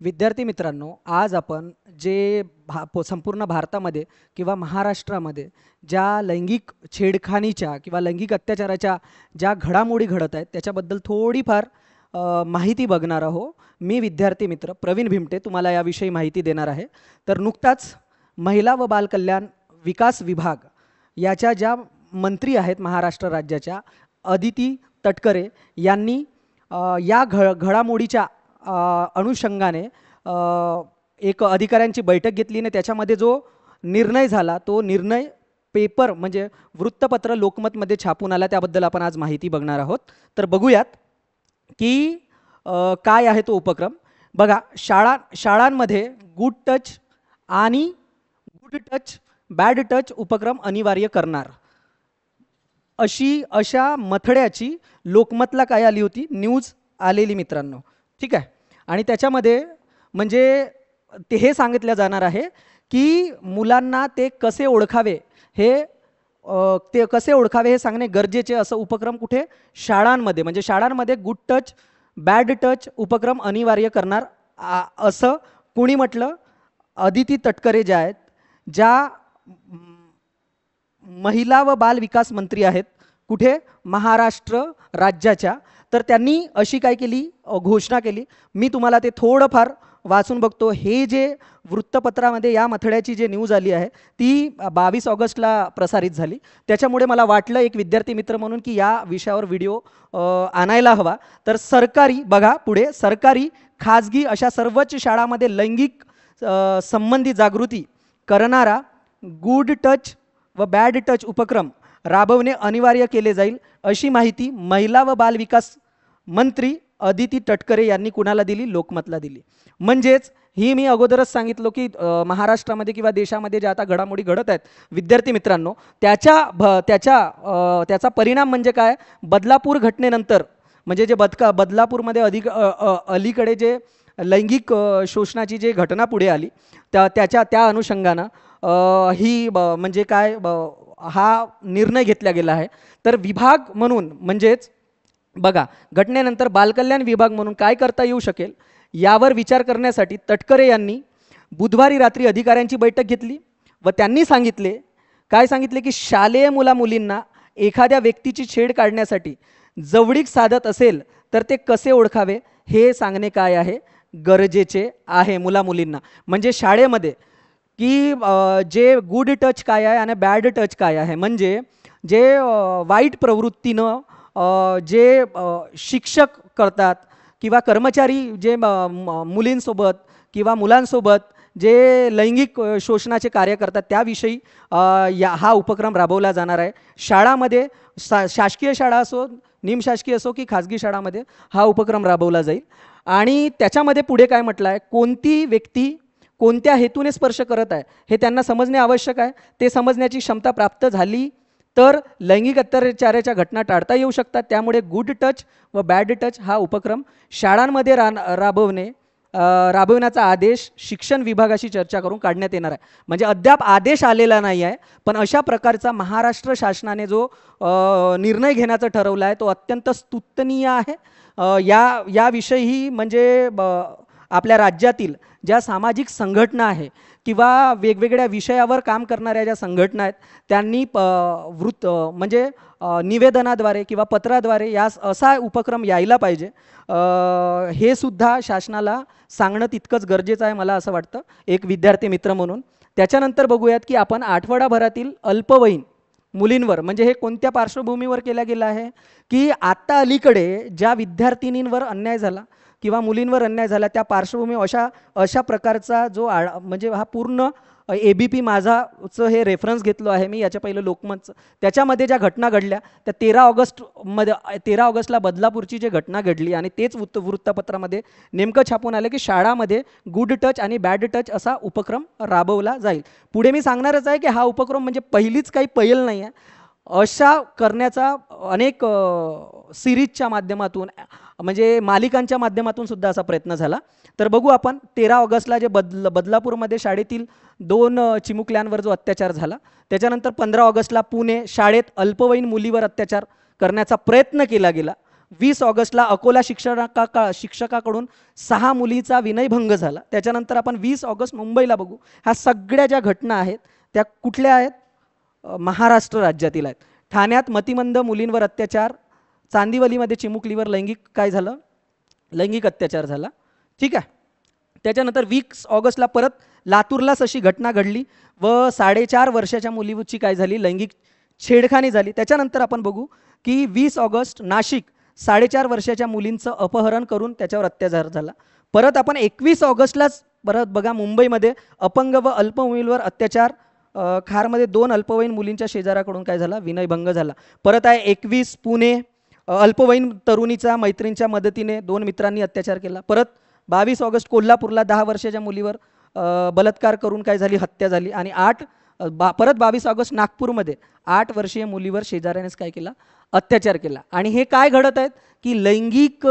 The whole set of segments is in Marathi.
विद्यार्थी मित्रांनो, आज आपण जे संपूर्ण भारतामध्ये किंवा महाराष्ट्रामध्ये ज्या लैंगिक छेडखानीच्या किंवा लैंगिक अत्याचाराच्या ज्या घडामोडी घडत आहेत त्याच्याबद्दल थोडीफार माहिती बघणार आहोत. मी विद्यार्थी मित्र प्रवीण भिमटे तुम्हाला याविषयी माहिती देणार आहे. तर नुकताच महिला व बालकल्याण विकास विभाग याच्या ज्या मंत्री आहेत महाराष्ट्र राज्याच्या अदिती तटकरे यांनी या घडामोडीच्या अनुषंगाने एक अधिकाऱ्यांची बैठक घेतली आणि त्याच्यामध्ये जो निर्णय झाला तो निर्णय पेपर म्हणजे वृत्तपत्र लोकमतमध्ये छापून आला. त्याबद्दल आपण आज माहिती बघणार आहोत. तर बघूयात की काय आहे तो उपक्रम. बघा, शाळांमध्ये गुड टच आणि गुड टच बॅड टच उपक्रम अनिवार्य करणार अशा मथड्याची लोकमतला काय आली होती, न्यूज आलेली मित्रांनो. ठीक आहे. आणि त्याच्यामध्ये म्हणजे ते हे सांगितलं जाणार आहे की मुलांना ते कसे ओळखावे हे सांगणे गरजेचे. असं उपक्रम कुठे, शाळांमध्ये, म्हणजे शाळांमध्ये गुड टच बॅड टच उपक्रम अनिवार्य करणार असं कोणी म्हटलं, अदिती तटकरे ज्या आहेत, ज्या महिला व बाल विकास मंत्री आहेत कुठे, महाराष्ट्र राज्याच्या. तर त्यांनी अशी काय केली, घोषणा केली. मी तुम्हाला ते थोडंफार वाचून बघतो. हे जे वृत्तपत्रामध्ये या मथड्याची जे न्यूज आली आहे ती 22 ऑगस्टला प्रसारित झाली. त्याच्यामुळे मला वाटलं एक विद्यार्थी मित्र म्हणून की या विषयावर व्हिडिओ आणायला हवा. तर सरकारी, बघा पुढे, सरकारी खाजगी अशा सर्वच शाळांमध्ये लैंगिक संबंधी जागृती करणारा गुड टच व बॅड टच उपक्रम राबवणे अनिवार्य केले जाईल अशी माहिती महिला व बाल विकास मंत्री अदिती तटकरे यांनी कुणाला दिली, लोकमतला दिली. म्हणजेच ही मी अगोदरच सांगितलं की महाराष्ट्रामध्ये किंवा देशामध्ये ज्या आता घडामोडी घडत आहेत विद्यार्थी मित्रांनो, त्याचा परिणाम म्हणजे काय, बदलापूर घटनेनंतर म्हणजे जे बदलापूरमध्ये अलीकडे जे लैंगिक शोषणाची जे घटना पुढे आली त्या अनुषंगानं ही म्हणजे काय हा निर्णय घेतला गेला आहे. तर विभाग म्हणून म्हणजेच बघा, घटनेनंतर बालकल्याण विभाग म्हणून काय करता येऊ शकेल यावर विचार करण्यासाठी तटकरे यांनी बुधवारी रात्री अधिकाऱ्यांची बैठक घेतली व त्यांनी सांगितले की शालेय मुलींना एखाद्या व्यक्तीची छेड काढण्यासाठी जवळीक साधत असेल तर ते कसे ओळखावे हे सांगणे काय आहे, गरजेचे आहे मुलींना. म्हणजे शाळेमध्ये की जे गुड टच काय आहे आणि बॅड टच काय आहे, म्हणजे जे वाईट प्रवृत्तीनं जे शिक्षक करतात किंवा कर्मचारी जे मुलींसोबत किंवा मुलांसोबत जे लैंगिक शोषणाचे कार्य करतात त्याविषयी हा उपक्रम राबवला जाणार आहे. शाळामध्ये शासकीय शाळा असो, निमशासकीय असो की खाजगी शाळामध्ये हा उपक्रम राबवला जाईल. आणि त्याच्यामध्ये पुढे काय म्हटलं आहे, कोणती व्यक्ती कोणत्या हेतूने स्पर्श करत आहे हे त्यांना समजणे आवश्यक आहे. ते समजण्याची क्षमता प्राप्त झाली तर लैंगिक अत्याचाराच्या घटना टाळता येऊ शकतात. त्यामुळे गुड टच व बॅड टच हा उपक्रम शाळांमध्ये राबवण्याचा आदेश शिक्षण विभागाशी चर्चा करून काढण्यात येणार आहे. म्हणजे अद्याप आदेश आलेला नाही आहे, पण अशा प्रकारचा महाराष्ट्र शासनाने जो निर्णय घेण्याचं ठरवला आहे तो अत्यंत स्तुत्यनीय आहे. याविषयी म्हणजे आपल्या राज्यातील ज्या सामाजिक संघटना आहे किंवा वेगवेगळ्या विषयावर काम करणाऱ्या ज्या संघटना आहेत त्यांनी म्हणजे निवेदनाद्वारे किंवा पत्राद्वारे असा उपक्रम यायला पाहिजे. हे सुद्धा शासनाला सांगणं तितकंच गरजेचं आहे मला असं वाटतं एक विद्यार्थी मित्र म्हणून. त्याच्यानंतर बघूयात की आपण आठवडाभरातील अल्पवयीन मुलींवर म्हणजे हे कोणत्या पार्श्वभूमीवर केला गेला आहे की आता अलीकडे ज्या विद्यार्थिनींवर अन्याय झाला किंवा मुलींवर अन्याय झाला त्या पार्श्वभूमी अशा प्रकारचा जो म्हणजे हा पूर्ण ABP माझाचं हे रेफरन्स घेतलो आहे मी याच्या पहिलं लोकमतचं. त्याच्यामध्ये ज्या घटना घडल्या त्या 13 ऑगस्टला बदलापूरची जी घटना घडली आणि तेच वृत्तपत्रामध्ये नेमकं छापून आलं की शाळामध्ये गुड टच आणि बॅड टच असा उपक्रम राबवला जाईल. पुढे मी सांगणारच आहे की हा उपक्रम म्हणजे पहिलीच काही पहिल नाही आहे. अशा करण्याचा अनेक सिरीजच्या माध्यमातून म्हणजे मालिकांच्या माध्यमातून सुद्धा असा प्रयत्न झाला. तर बघू आपण 13 ऑगस्टला जे बदलापूरमध्ये शाळेतील 2 चिमुकल्यांवर जो अत्याचार झाला, त्याच्यानंतर 15 ऑगस्टला पुणे शाळेत अल्पवयीन मुलीवर अत्याचार करण्याचा प्रयत्न केला गेला 20 ऑगस्टला अकोला शिक्षकाकडून 6 मुलीचा विनयभंग झाला. त्याच्यानंतर आपण 20 ऑगस्ट मुंबईला बघू. ह्या सगळ्या ज्या घटना आहेत त्या कुठल्या आहेत? महाराष्ट्र राज्यातील आहेत. ठाण्यात मतिमंद मुलींवर अत्याचार, चांदिवलीमध्ये चिमुकलीवर लैंगिक अत्याचार झाला. ठीक आहे. त्याच्यानंतर 20 ऑगस्टला परत लातूरलाच अशी घटना घडली व 4.5 वर्षाच्या मुलीची काय झाली? लैंगिक छेडखानी झाली. त्याच्यानंतर आपण बघू की 20 ऑगस्ट नाशिक 4.5 वर्षाच्या मुलींचं अपहरण करून त्याच्यावर अत्याचार झाला. परत आपण 21 ऑगस्टलाच परत बघा मुंबईमध्ये अपंग व अल्पवयींवर अत्याचार, खारमध्ये 2 अल्पवयीन मुलींच्या शेजाऱ्याकडून काय झाला? विनयभंग झाला. परत आहे 21 पुणे, अल्पवयीन तरुणीचा मैत्रिणीच्या मदतीने 2 मित्रांनी अत्याचार केला. परत 22 ऑगस्ट कोल्हापूरला 10 वर्षाच्या मुलीवर बलात्कार करून काय झाली? हत्या झाली. आणि परत 22 ऑगस्ट नागपूरमध्ये 8 वर्षीय मुलीवर शेजाऱ्यानेच काय केला? अत्याचार केला. आणि हे काय घडत आहेत की लैंगिक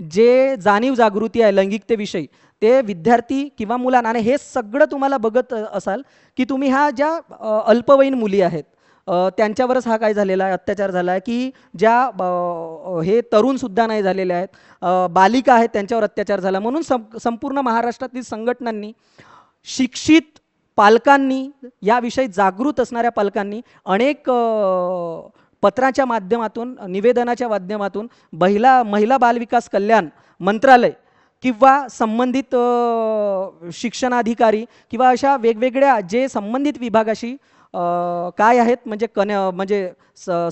जे जाणीव जागृती आहे लैंगिकतेविषयी ते विद्यार्थी किंवा मुलांना, आणि हे सगळं तुम्हाला बघत असाल की तुम्ही ह्या ज्या अल्पवयीन मुली आहेत त्यांच्यावरच हा काय झालेला आहे? अत्याचार झाला आहे. की ज्या हे तरुणसुद्धा नाही झालेले आहेत, बालिका आहेत, त्यांच्यावर अत्याचार झाला. म्हणून संपूर्ण महाराष्ट्रातील संघटनांनी, शिक्षित पालकांनी, याविषयी जागृत असणाऱ्या पालकांनी अनेक पत्राच्या माध्यमातून, निवेदनाच्या माध्यमातून महिला बालविकास कल्याण मंत्रालय किंवा संबंधित शिक्षणाधिकारी किंवा अशा वेगवेगळ्या जे संबंधित विभागाशी काय आहेत म्हणजे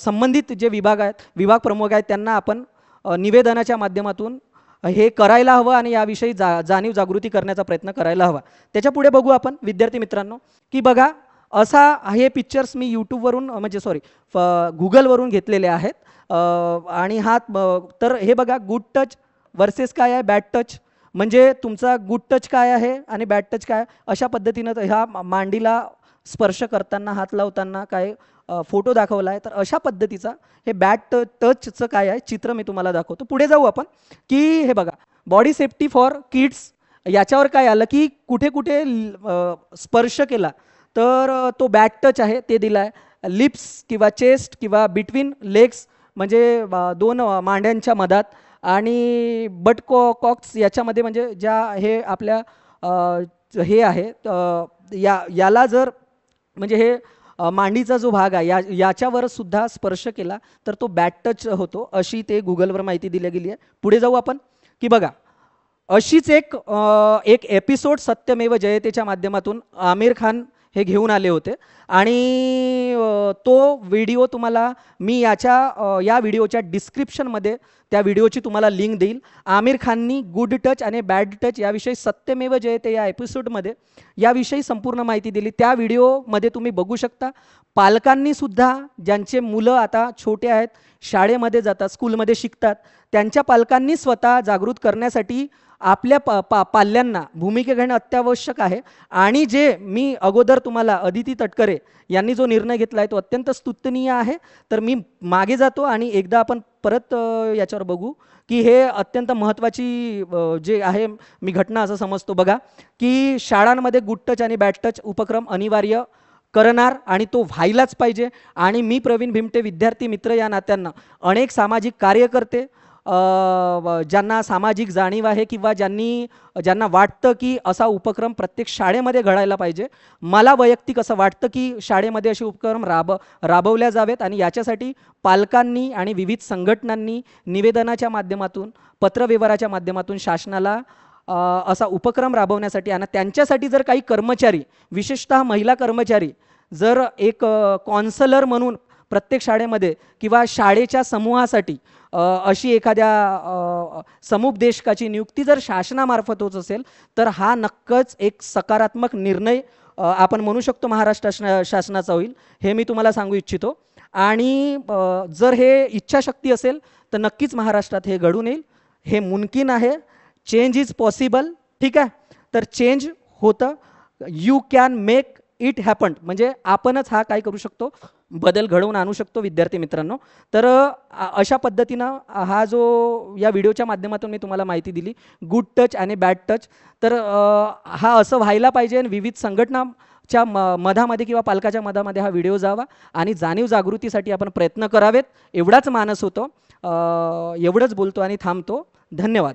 संबंधित जे विभाग आहेत, विभाग प्रमुख आहेत, त्यांना आपण निवेदनाच्या माध्यमातून हे करायला हवं आणि याविषयी जाणीव जागृती करण्याचा प्रयत्न करायला हवा. त्याच्या पुढे बघू आपण विद्यार्थी मित्रांनो की बघा असा हे पिक्चर्स मी यूट्यूबवरून गुगलवरून घेतलेले आहेत. आणि हा तर हे बघा गुड टच वर्सेस काय आहे? Bad touch. म्हणजे तुमचा गुड टच काय आहे आणि बॅड टच काय? अशा पद्धतीनं ह्या मांडीला स्पर्श करताना, हात लावताना काय फोटो दाखवला आहे. तर अशा पद्धतीचा हे बॅड टचचं काय आहे चित्र मी तुम्हाला दाखवतो. पुढे जाऊ आपण की हे बघा बॉडी सेफ्टी फॉर किड्स. याच्यावर काय आलं की कुठे कुठे स्पर्श केला तर तो बॅड टच आहे ते दिला आहे. लिप्स किंवा चेस्ट किंवा बिटवीन लेग्स म्हणजे 2 मांड्यांच्या मधात, आणि बट कॉक्स याच्यामध्ये म्हणजे ज्या हे आपल्या हे आहे याला जर म्हणजे हे मांडीचा जो भाग आहे याच्यावर सुद्धा स्पर्श केला तर तो बॅड टच होतो, अशी ते गुगलवर माहिती दिली गेली आहे. पुढे जाऊ आपण की बघा अशीच एक एपिसोड सत्यमेव जयतेच्या माध्यमातून आमिर खान हे घेऊन आले होते. आणि तो व्हिडिओ तुम्हाला मी या व्हिडिओच्या डिस्क्रिप्शनमध्ये त्या व्हिडिओची तुम्हाला लिंक देईल. आमिर खाननी गुड टच आणि बॅड टच याविषयी सत्यमेव जयते या एपिसोडमध्ये याविषयी संपूर्ण माहिती दिली. त्या व्हिडिओमध्ये तुम्ही बघू शकता. पालकांनी सुद्धा ज्यांचे मुलं आता छोटे आहेत, शाळेमध्ये जातात, स्कूलमध्ये शिकतात, त्यांच्या पालकांनी स्वतः जागृत करण्यासाठी आपल्या पाल्यांना भूमिका घेणं अत्यावश्यक आहे. आणि जे मी अगोदर तुम्हाला अदिती तटकरे यांनी जो निर्णय घेतला आहे तो अत्यंत स्तुत्यनीय आहे. तर मी मागे जातो आणि एकदा आपण परत याच्यावर बघू की हे अत्यंत महत्त्वाची जे आहे मी घटना असं समजतो. बघा की शाळांमध्ये गुड टच आणि बॅड टच उपक्रम अनिवार्य करणार आणि तो व्हायलाच पाहिजे. आणि मी प्रवीण भिमटे विद्यार्थी मित्र या नात्यांना अनेक सामाजिक कार्यकर्ते ज्यांना सामाजिक जाणीव आहे किंवा ज्यांना वाटतं की असा उपक्रम प्रत्येक शाळेमध्ये घडायला पाहिजे, मला वैयक्तिक असं वाटतं की शाळेमध्ये असे उपक्रम राबवल्या जावेत. आणि याच्यासाठी पालकांनी आणि विविध संघटनांनी निवेदनाच्या माध्यमातून, पत्रव्यवहाराच्या माध्यमातून शासनाला असा उपक्रम राबवण्यासाठी आणि त्यांच्यासाठी जर काही कर्मचारी, विशेषतः महिला कर्मचारी, जर एक कॉन्सलर म्हणून प्रत्येक शाळेमध्ये किंवा शाळेच्या समूहासाठी अशी एखाद्या समुपदेशकाची नियुक्ती जर शासनामार्फत होत असेल तर हा नक्कीच एक सकारात्मक निर्णय आपण म्हणू शकतो महाराष्ट्र शासनाचा होईल, हे मी तुम्हाला सांगू इच्छितो. आणि जर हे इच्छाशक्ती असेल तर नक्कीच महाराष्ट्रात हे घडून येईल. हे मुमकिन आहे. Change is possible. ठीक आहे. तर चेंज होतं. You can make it happen. म्हणजे आपणच हा काय करू शकतो, बदल घडवून आणू शकतो विद्यार्थी मित्रांनो. तर अशा पद्धतीनं हा जो या व्हिडिओच्या माध्यमातून मी तुम्हाला माहिती दिली गुड टच आणि बॅड टच, तर हा असं व्हायला पाहिजे. आणि विविध संघटनाच्या मधामध्ये किंवा पालकाच्या मधामध्ये हा व्हिडिओ जावा आणि जाणीव जागृतीसाठी आपण प्रयत्न करावेत, एवढाच मानस होतो. एवढंच बोलतो आणि थांबतो. धन्यवाद.